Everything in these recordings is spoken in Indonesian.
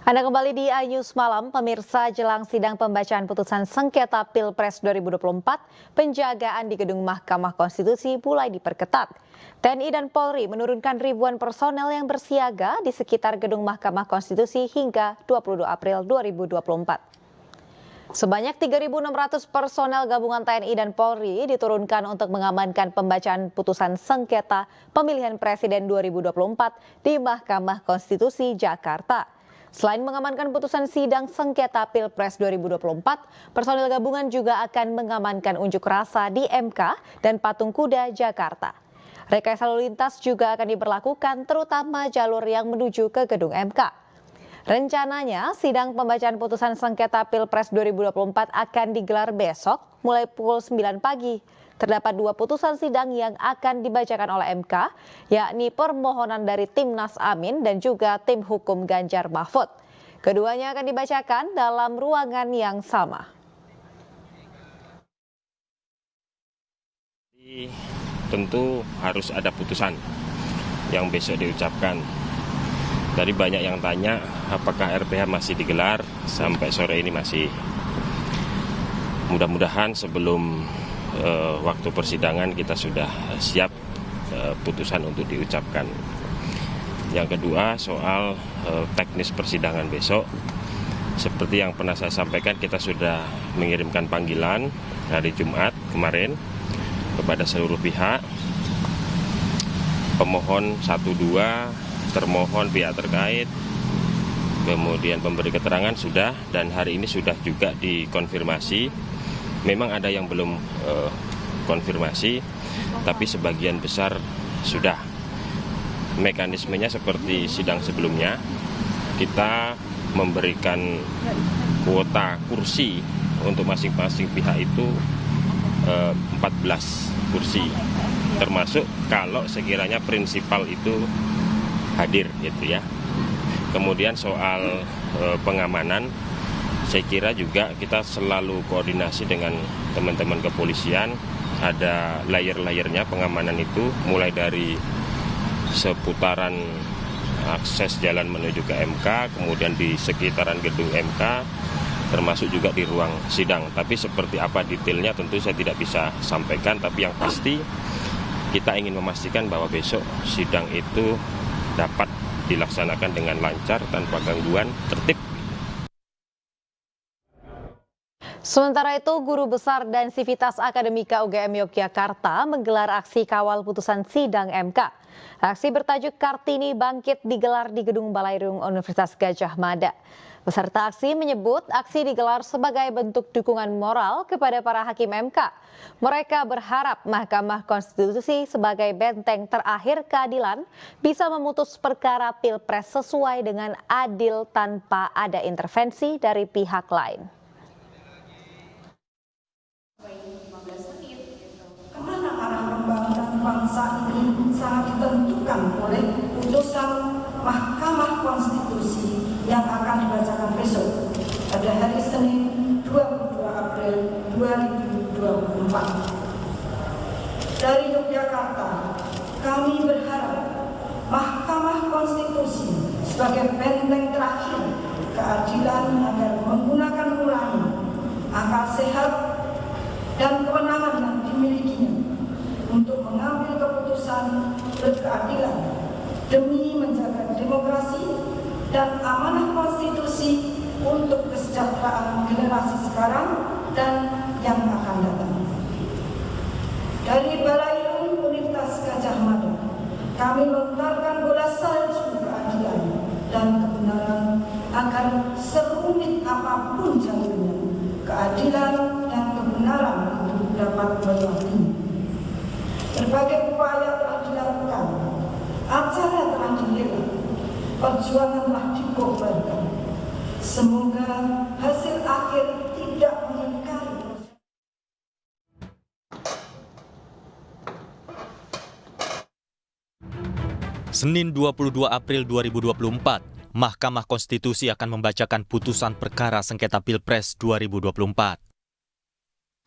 Anda kembali di iNews Malam, pemirsa. Jelang sidang pembacaan putusan sengketa Pilpres 2024, penjagaan di gedung Mahkamah Konstitusi mulai diperketat. TNI dan Polri menurunkan ribuan personel yang bersiaga di sekitar gedung Mahkamah Konstitusi hingga 22 April 2024. Sebanyak 3.600 personel gabungan TNI dan Polri diturunkan untuk mengamankan pembacaan putusan sengketa pemilihan presiden 2024 di Mahkamah Konstitusi Jakarta. Selain mengamankan putusan sidang sengketa Pilpres 2024, personel gabungan juga akan mengamankan unjuk rasa di MK dan Patung Kuda Jakarta. Rekayasa lalu lintas juga akan diberlakukan, terutama jalur yang menuju ke gedung MK. Rencananya, sidang pembacaan putusan sengketa Pilpres 2024 akan digelar besok mulai pukul 9 pagi. Terdapat dua putusan sidang yang akan dibacakan oleh MK, yakni permohonan dari Timnas Amin dan juga tim hukum Ganjar Mahfud. Keduanya akan dibacakan dalam ruangan yang sama. Tentu harus ada putusan yang besok diucapkan. Tadi banyak yang tanya apakah RPH masih digelar sampai sore ini masih. Mudah-mudahan sebelum waktu persidangan kita sudah siap putusan untuk diucapkan. Yang kedua soal teknis persidangan besok. Seperti yang pernah saya sampaikan, kita sudah mengirimkan panggilan hari Jumat kemarin kepada seluruh pihak, pemohon 1-2, termohon pihak terkait, kemudian pemberi keterangan sudah, dan hari ini sudah juga dikonfirmasi. Memang ada yang belum konfirmasi, tapi sebagian besar sudah. Mekanismenya seperti sidang sebelumnya, kita memberikan kuota kursi untuk masing-masing pihak itu 14 kursi, termasuk kalau sekiranya prinsipal itu hadir gitu ya. Kemudian soal pengamanan, saya kira juga kita selalu koordinasi dengan teman-teman kepolisian. Ada layer-layernya pengamanan itu, mulai dari seputaran akses jalan menuju ke MK, kemudian di sekitaran gedung MK, termasuk juga di ruang sidang. Tapi seperti apa detailnya tentu saya tidak bisa sampaikan, tapi yang pasti kita ingin memastikan bahwa besok sidang itu dapat dilaksanakan dengan lancar, tanpa gangguan, tertib. Sementara itu, Guru Besar dan Sivitas Akademika UGM Yogyakarta menggelar aksi kawal putusan sidang MK. Aksi bertajuk Kartini Bangkit digelar di Gedung Balairung Universitas Gadjah Mada. Peserta aksi menyebut aksi digelar sebagai bentuk dukungan moral kepada para hakim MK. Mereka berharap Mahkamah Konstitusi sebagai benteng terakhir keadilan bisa memutus perkara Pilpres sesuai dengan adil tanpa ada intervensi dari pihak lain. Kemana arah pembangunan bangsa ini sangat ditentukan oleh putusan Mahkamah Konstitusi yang akan dibacakan besok pada hari Senin 22 April 2024. Dari Yogyakarta, kami berharap Mahkamah Konstitusi sebagai benteng terakhir keadilan agar menggunakan nurani, akal sehat, dan kewenangan yang dimilikinya untuk mengambil keputusan berkeadilan demi menjaga demokrasi dan amanah konstitusi untuk kesejahteraan generasi sekarang dan yang akan datang. Dari Balairung Universitas Gadjah Mada, kami melontarkan bola salju keadilan dan kebenaran agar serumit apapun jalurnya, keadilan dan kebenaran itu dapat berlaku. Berbagai upaya telah dilakukan, acara telah digelar, perjuangan telah dikobarkan. Semoga hasil akhir tidak mengingkari. Senin 22 April 2024, Mahkamah Konstitusi akan membacakan putusan perkara sengketa Pilpres 2024.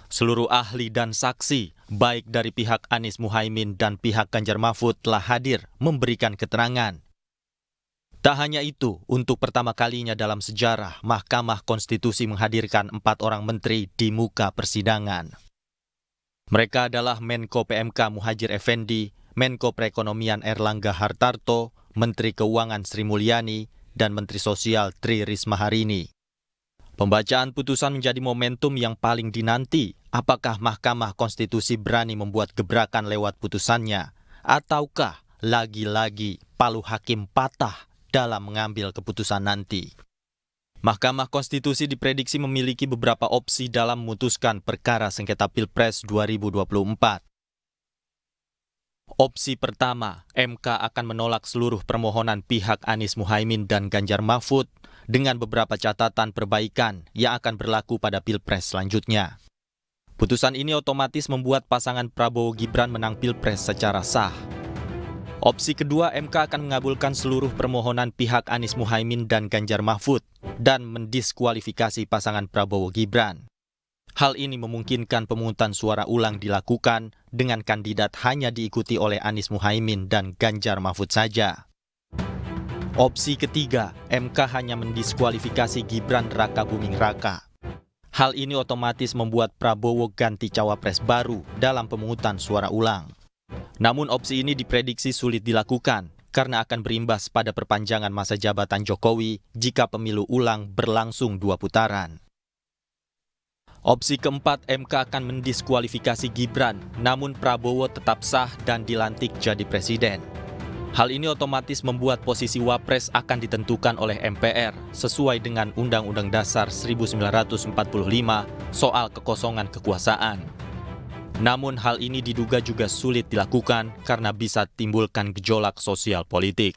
Seluruh ahli dan saksi, baik dari pihak Anies Muhaimin dan pihak Ganjar Mahfud telah hadir memberikan keterangan. Tak hanya itu, untuk pertama kalinya dalam sejarah, Mahkamah Konstitusi menghadirkan 4 orang menteri di muka persidangan. Mereka adalah Menko PMK Muhadjir Effendi, Menko Perekonomian Erlangga Hartarto, Menteri Keuangan Sri Mulyani, dan Menteri Sosial Tri Risma Harini. Pembacaan putusan menjadi momentum yang paling dinanti. Apakah Mahkamah Konstitusi berani membuat gebrakan lewat putusannya? Ataukah lagi-lagi palu hakim patah dalam mengambil keputusan nanti? Mahkamah Konstitusi diprediksi memiliki beberapa opsi dalam memutuskan perkara sengketa Pilpres 2024. Opsi pertama, MK akan menolak seluruh permohonan pihak Anies Muhaimin dan Ganjar Mahfud dengan beberapa catatan perbaikan yang akan berlaku pada Pilpres selanjutnya. Putusan ini otomatis membuat pasangan Prabowo Gibran menang Pilpres secara sah. Opsi kedua, MK akan mengabulkan seluruh permohonan pihak Anies Muhaimin dan Ganjar Mahfud dan mendiskualifikasi pasangan Prabowo Gibran. Hal ini memungkinkan pemungutan suara ulang dilakukan dengan kandidat hanya diikuti oleh Anies Muhaimin dan Ganjar Mahfud saja. Opsi ketiga, MK hanya mendiskualifikasi Gibran Rakabuming Raka. Hal ini otomatis membuat Prabowo ganti cawapres baru dalam pemungutan suara ulang. Namun opsi ini diprediksi sulit dilakukan karena akan berimbas pada perpanjangan masa jabatan Jokowi jika pemilu ulang berlangsung 2 putaran. Opsi keempat, MK akan mendiskualifikasi Gibran, namun Prabowo tetap sah dan dilantik jadi presiden. Hal ini otomatis membuat posisi Wapres akan ditentukan oleh MPR sesuai dengan Undang-Undang Dasar 1945 soal kekosongan kekuasaan. Namun hal ini diduga juga sulit dilakukan karena bisa timbulkan gejolak sosial politik.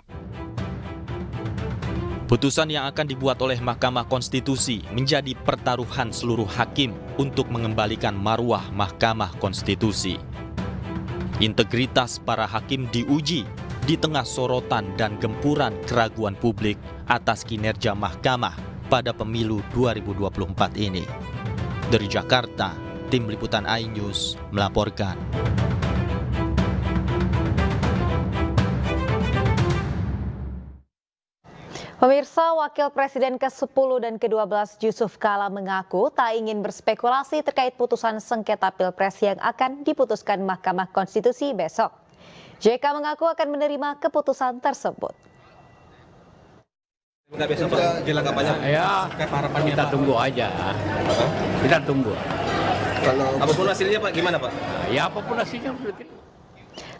Putusan yang akan dibuat oleh Mahkamah Konstitusi menjadi pertaruhan seluruh hakim untuk mengembalikan marwah Mahkamah Konstitusi. Integritas para hakim diuji di tengah sorotan dan gempuran keraguan publik atas kinerja Mahkamah pada pemilu 2024 ini. Dari Jakarta, Tim Liputan iNews melaporkan. Pemirsa, Wakil Presiden ke-10 dan ke-12 Yusuf Kala mengaku tak ingin berspekulasi terkait putusan sengketa Pilpres yang akan diputuskan Mahkamah Konstitusi besok. JK mengaku akan menerima keputusan tersebut. Enggak besok Pak, jelang kampanye. Ya, kita tunggu aja. Kita tunggu. Kalau apapun hasilnya Pak, gimana Pak? Ya apapun hasilnya harus diterima.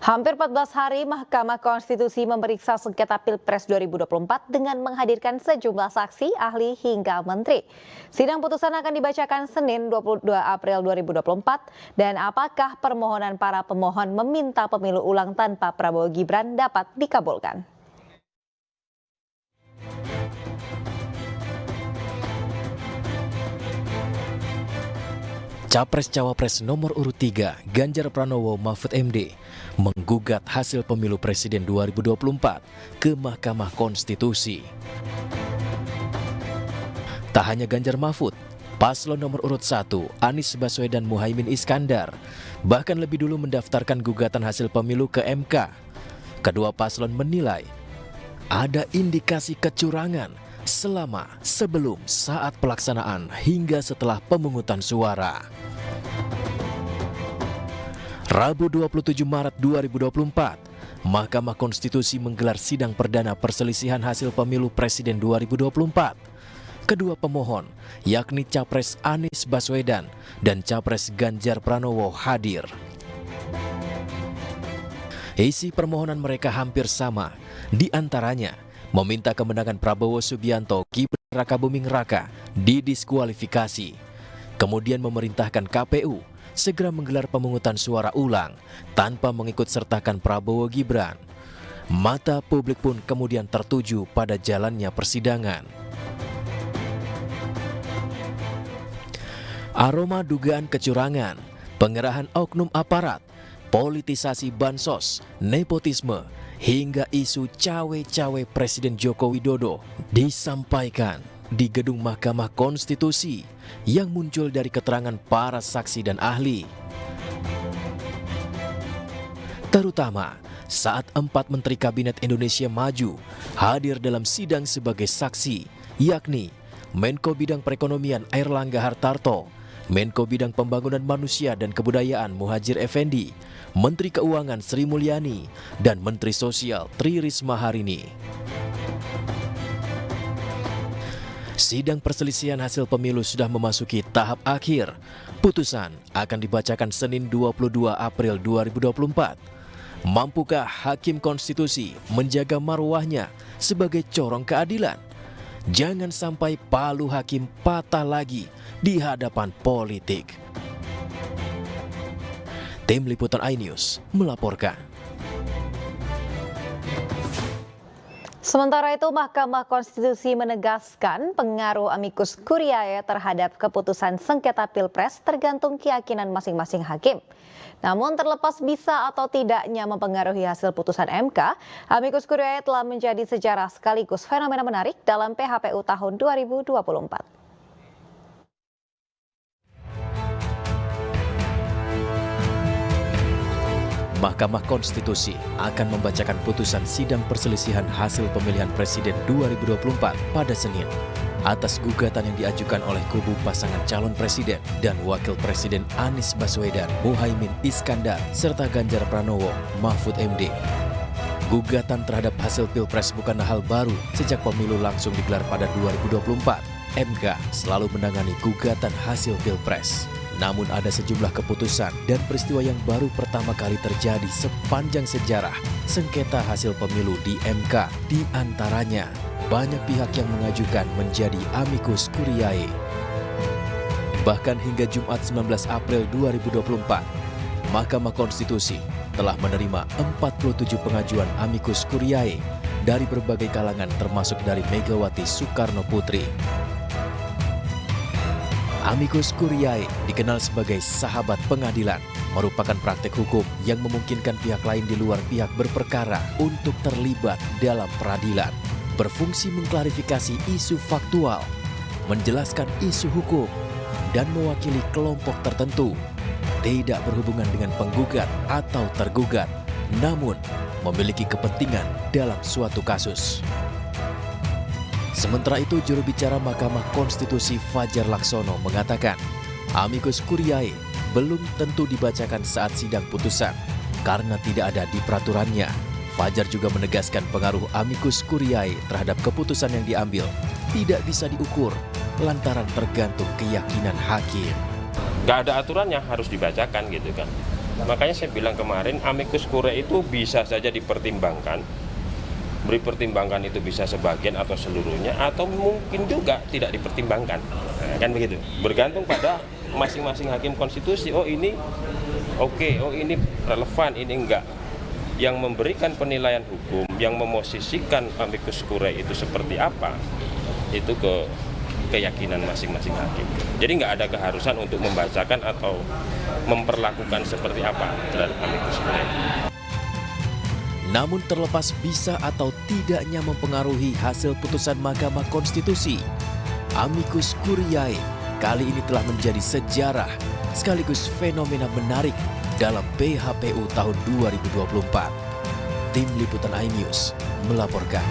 Hampir 14 hari Mahkamah Konstitusi memeriksa sengketa Pilpres 2024 dengan menghadirkan sejumlah saksi, ahli hingga menteri. Sidang putusan akan dibacakan Senin 22 April 2024 dan apakah permohonan para pemohon meminta pemilu ulang tanpa Prabowo Gibran dapat dikabulkan. Capres-Cawapres nomor urut 3 Ganjar Pranowo Mahfud MD menggugat hasil pemilu presiden 2024 ke Mahkamah Konstitusi. Tak hanya Ganjar Mahfud, paslon nomor urut 1 Anies Baswedan Muhaimin Iskandar bahkan lebih dulu mendaftarkan gugatan hasil pemilu ke MK. Kedua paslon menilai ada indikasi kecurangan selama, sebelum, saat pelaksanaan hingga setelah pemungutan suara. Rabu 27 Maret 2024, Mahkamah Konstitusi menggelar sidang perdana perselisihan hasil pemilu Presiden 2024. Kedua pemohon, yakni Capres Anies Baswedan dan Capres Ganjar Pranowo hadir. Isi permohonan mereka hampir sama, di antaranya meminta kemenangan Prabowo Subianto Gibran Rakabuming Raka didiskualifikasi. Kemudian memerintahkan KPU segera menggelar pemungutan suara ulang tanpa mengikut sertakan Prabowo Gibran. Mata publik pun kemudian tertuju pada jalannya persidangan. Aroma dugaan kecurangan, pengerahan oknum aparat, politisasi bansos, nepotisme, hingga isu cawe-cawe Presiden Joko Widodo disampaikan di gedung Mahkamah Konstitusi yang muncul dari keterangan para saksi dan ahli. Terutama saat 4 Menteri Kabinet Indonesia Maju hadir dalam sidang sebagai saksi, yakni Menko Bidang Perekonomian Airlangga Hartarto, Menko Bidang Pembangunan Manusia dan Kebudayaan Muhadjir Effendi, Menteri Keuangan Sri Mulyani, dan Menteri Sosial Tri Risma Harini. Sidang perselisihan hasil pemilu sudah memasuki tahap akhir. Putusan akan dibacakan Senin 22 April 2024. Mampukah Hakim Konstitusi menjaga marwahnya sebagai corong keadilan? Jangan sampai palu hakim patah lagi di hadapan politik. Tim Liputan iNews melaporkan. Sementara itu, Mahkamah Konstitusi menegaskan pengaruh amicus curiae terhadap keputusan sengketa Pilpres tergantung keyakinan masing-masing hakim. Namun terlepas bisa atau tidaknya mempengaruhi hasil putusan MK, amicus curiae telah menjadi sejarah sekaligus fenomena menarik dalam PHPU tahun 2024. Mahkamah Konstitusi akan membacakan putusan sidang perselisihan hasil pemilihan presiden 2024 pada Senin atas gugatan yang diajukan oleh kubu pasangan calon presiden dan wakil presiden Anies Baswedan, Muhaimin Iskandar, serta Ganjar Pranowo, Mahfud MD. Gugatan terhadap hasil Pilpres bukanlah hal baru sejak pemilu langsung digelar pada 2024. MK selalu menangani gugatan hasil Pilpres. Namun ada sejumlah keputusan dan peristiwa yang baru pertama kali terjadi sepanjang sejarah sengketa hasil pemilu di MK. Di antaranya, banyak pihak yang mengajukan menjadi amicus curiae. Bahkan hingga Jumat 19 April 2024, Mahkamah Konstitusi telah menerima 47 pengajuan amicus curiae dari berbagai kalangan termasuk dari Megawati Soekarno Putri. Amicus curiae dikenal sebagai sahabat pengadilan, merupakan praktek hukum yang memungkinkan pihak lain di luar pihak berperkara untuk terlibat dalam peradilan. Berfungsi mengklarifikasi isu faktual, menjelaskan isu hukum, dan mewakili kelompok tertentu. Tidak berhubungan dengan penggugat atau tergugat, namun memiliki kepentingan dalam suatu kasus. Sementara itu, juru bicara Mahkamah Konstitusi Fajar Laksono mengatakan, amicus curiae belum tentu dibacakan saat sidang putusan karena tidak ada di peraturannya. Fajar juga menegaskan pengaruh amicus curiae terhadap keputusan yang diambil tidak bisa diukur lantaran tergantung keyakinan hakim. Nggak ada aturannya harus dibacakan gitu kan. Makanya saya bilang kemarin amicus curiae itu bisa saja dipertimbangkan. Beri pertimbangan itu bisa sebagian atau seluruhnya, atau mungkin juga tidak dipertimbangkan, kan begitu. Bergantung pada masing-masing hakim konstitusi. Oh ini oke, oh ini relevan, ini enggak. Yang memberikan penilaian hukum, yang memosisikan amicus curiae itu seperti apa, itu ke keyakinan masing-masing hakim. Jadi nggak ada keharusan untuk membacakan atau memperlakukan seperti apa terhadap amicus curiae. Namun terlepas bisa atau tidaknya mempengaruhi hasil putusan Mahkamah Konstitusi, amicus curiae kali ini telah menjadi sejarah sekaligus fenomena menarik dalam PHPU tahun 2024. Tim Liputan iNews melaporkan.